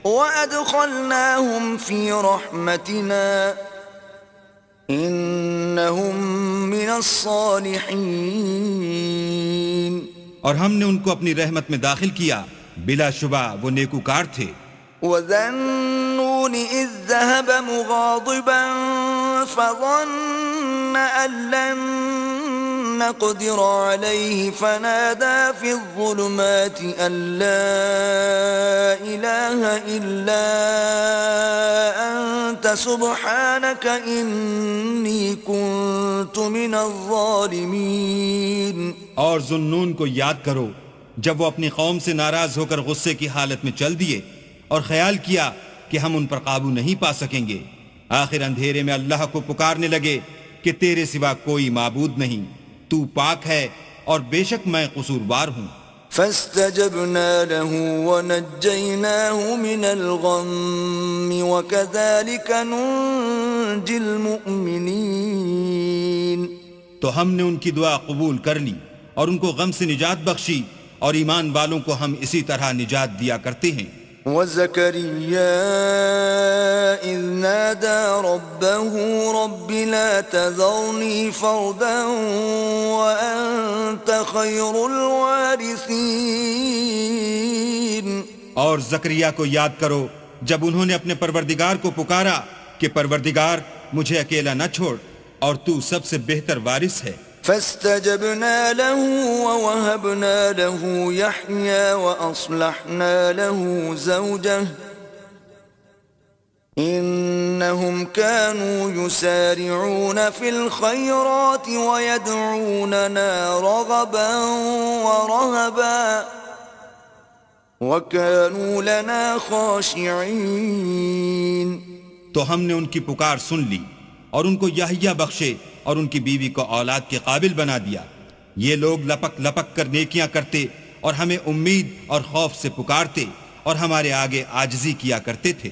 وَأَدْخَلْنَاهُمْ فِي رَحْمَتِنَا إِنَّهُمْ مِنَ الصَّالِحِينَ، اور ہم نے ان کو اپنی رحمت میں داخل کیا، بلا شبہ وہ نیکوکار تھے۔ وَذَا النُّونِ إِذ ذَّهَبَ مُغَاضِبًا فَظَنَّ أَن لَّن نَّقْدِرَ عَلَيْهِ فَنَادَىٰ فِي الظُّلُمَاتِ أَن لَّا إِلَٰهَ إِلَّا أَنتَ سُبْحَانَكَ إِنِّي كُنتُ مِنَ الظَّالِمِينَ۔ اور ذُنُّون کو یاد کرو جب وہ اپنی قوم سے ناراض ہو کر غصے کی حالت میں چل دیے اور خیال کیا کہ ہم ان پر قابو نہیں پا سکیں گے، آخر اندھیرے میں اللہ کو پکارنے لگے کہ تیرے سوا کوئی معبود نہیں، تو پاک ہے اور بے شک میں قصوروار ہوں۔ فاستجبنا له ونجيناه من الغم وكذلك ننجي المؤمنين۔ تو ہم نے ان کی دعا قبول کر لی اور ان کو غم سے نجات بخشی، اور ایمان والوں کو ہم اسی طرح نجات دیا کرتے ہیں۔ وَزَكَرِيَّا إِذْ نَادَى رَبَّهُ رَبِّ لَا تَذَرْنِي فَرْدًا وَأَنْتَ خَيْرُ الْوَارِثِينَ۔ اور زکریا کو یاد کرو جب انہوں نے اپنے پروردگار کو پکارا کہ پروردگار مجھے اکیلا نہ چھوڑ، اور تو سب سے بہتر وارث ہے۔ فاستجبنا له ووهبنا له يحيى وأصلحنا له زوجه إنهم كانوا يسارعون في الخيرات ويدعوننا رغبا ورهبا وكانوا لنا خاشعين۔ تو ہم نے ان کی پکار سن لی اور ان کو یحییٰ بخشے اور ان کی بیوی کو اولاد کے قابل بنا دیا۔ یہ لوگ لپک لپک کر نیکیاں کرتے اور ہمیں امید اور خوف سے پکارتے اور ہمارے آگے عاجزی کیا کرتے تھے۔